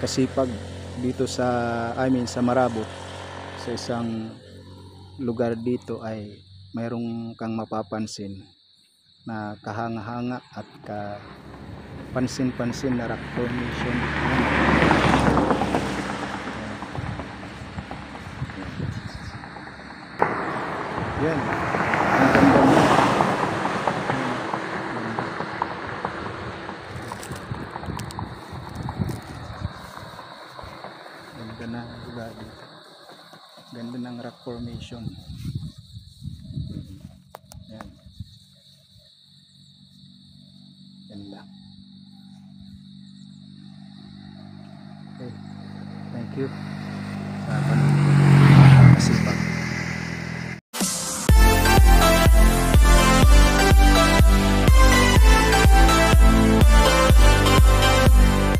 kasipag dito sa sa Marabot, sa isang lugar dito ay mayroong kang mapapansin na kahanga-hanga at pansin-pansin na rock formation. Yan, ang ganda niya. Ganda na lugar dito, ganda ng rock formation.